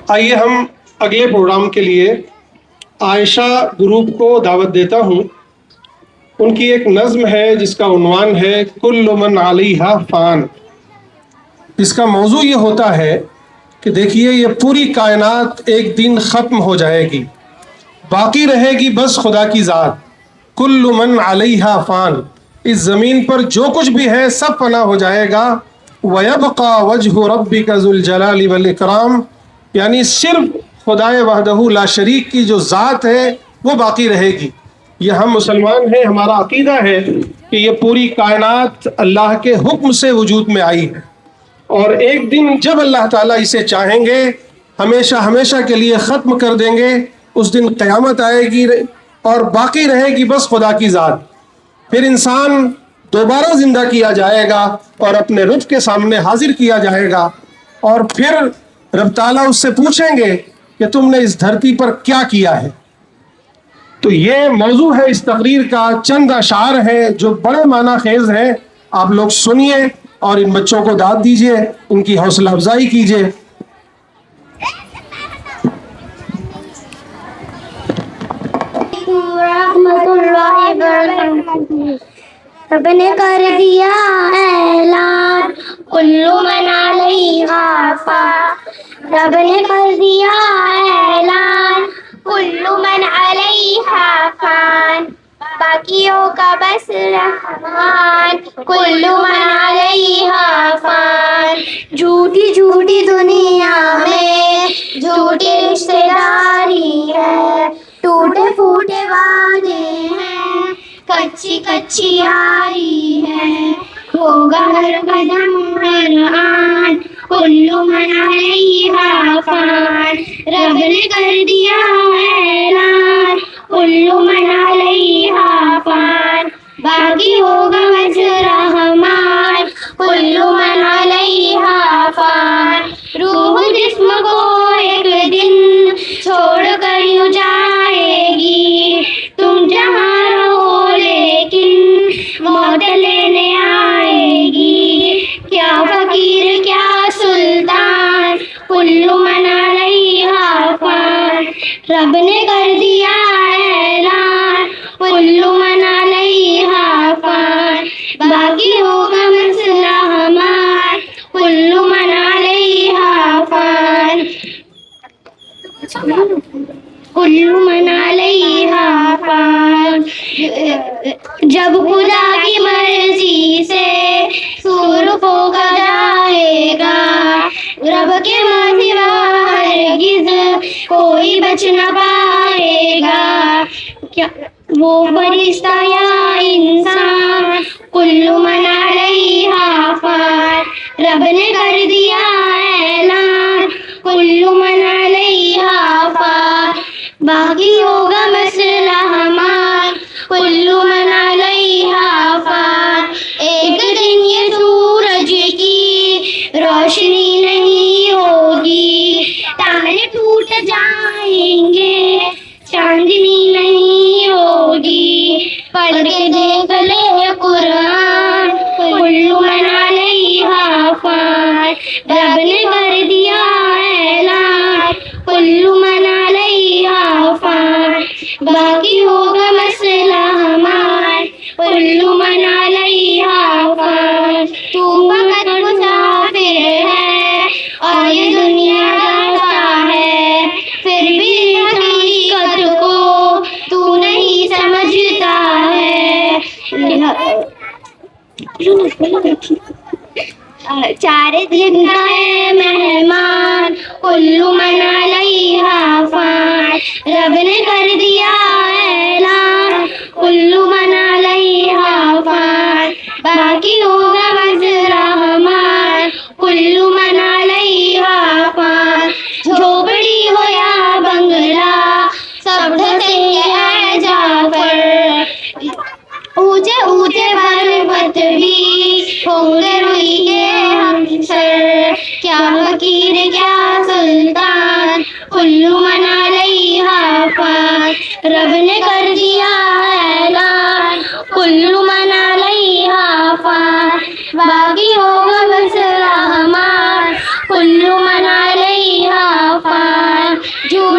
آئیے ہم اگلے پروگرام کے لیے عائشہ گروپ کو دعوت دیتا ہوں۔ ان کی ایک نظم ہے جس کا عنوان ہے کل من علیہا فان۔ اس کا موضوع یہ ہوتا ہے کہ دیکھیے یہ پوری کائنات ایک دن ختم ہو جائے گی، باقی رہے گی بس خدا کی ذات۔ کل من علیہا فان، اس زمین پر جو کچھ بھی ہے سب فنا ہو جائے گا۔ وَيَبْقَى وَجْهُ رَبِّكَ ذُو الْجَلَالِ وَالْإِكْرَامِ، یعنی صرف خدائے وحدہ لا شریک کی جو ذات ہے وہ باقی رہے گی۔ یہ ہم مسلمان ہیں، ہمارا عقیدہ ہے کہ یہ پوری کائنات اللہ کے حکم سے وجود میں آئی ہے، اور ایک دن جب اللہ تعالیٰ اسے چاہیں گے ہمیشہ ہمیشہ کے لیے ختم کر دیں گے۔ اس دن قیامت آئے گی اور باقی رہے گی بس خدا کی ذات۔ پھر انسان دوبارہ زندہ کیا جائے گا اور اپنے رب کے سامنے حاضر کیا جائے گا، اور پھر رب تعالیٰ اس سے پوچھیں گے کہ تم نے اس دھرتی پر کیا کیا ہے۔ تو یہ موضوع ہے اس تقریر کا، چند اشعار ہیں جو بڑے معنی خیز ہیں، آپ لوگ سنیے اور ان بچوں کو داد دیجیے، ان کی حوصلہ افزائی کیجیے۔ رحمت اللہ وبرکاتہ۔ رب نے کر دیا اعلان کل من علیہا فان، رب نے کر دیا اعلان کل من علیہا فان، باقیوں کا بس رحمان کل من علیہا فان۔ جھوٹی جھوٹی دنیا میں جھوٹی رشتے داری ہے، ٹوٹے پھوٹے وعدے ہیں، کچی کچی یاری ہے، ہوگا ہر قدم ہر آن کل من علیہا فان۔ رب نے کر دیا اعلان کل من علیہا فان، باقی ہوگا بس رحمان کل من علیہا فان۔ روح جسم کو ایک دن چھوڑ کر یوں جائے گی، تم جہاں رہو لیکن موت لینے آئے گی۔ کیا فقیر کیا سلطان کل من علیہا فان، رب نے کر دیا اعلان کل من علیہا فان، باقی ہوگا مسئلہ ہمار کل من علیہا فان، کل من علیہا فان۔ جب خدا کی مرضی سے سور پھونکا جائے گا، رب کے سوا ہرگز کوئی بچ نہ پائے گا۔ کیا وہ فرشتہ یا انسان کل من علیہا فان، رب نے کر دیا اعلان کل من علیہا فان، باقی ہوگا مسئلہ ہمار کل من علیہا فان۔ ایک دن یہ سورج کی روشنی نہیں ہوگی، تارے ٹوٹ جائیں گے، چاندنی نہیں ہوگی، پڑھ کے دیکھ لے قرآن کل من علیہا فان۔ رب نے کر دیا اعلان کل من علیہا فان، باقی ہوگا مسئلہ ہمار کل من علیہا فان۔ تو فقط مسافر ہے اور یہ دنیا راستہ ہے، پھر بھی حقیقت کو تو نہیں سمجھتا ہے۔ چارے دن ہے مہمان کل من علیہا فان، رب نے کر دیا اعلان کل من علیہا فان، باقی ہوگا بس رحمان کل من علیہا فان۔ جھوپڑی ہو یا بنگلہ سب دھسیں گے جعفر، اونچے اونچے پروت بھی ہوں گے روئی کے ہم سر۔ کیا فقیر کیا سلطان کل من علیہا فان، رب نے کر دیا اعلان کل من علیہا فان، باقی ہوگا بس رحمان کل من علیہا فان۔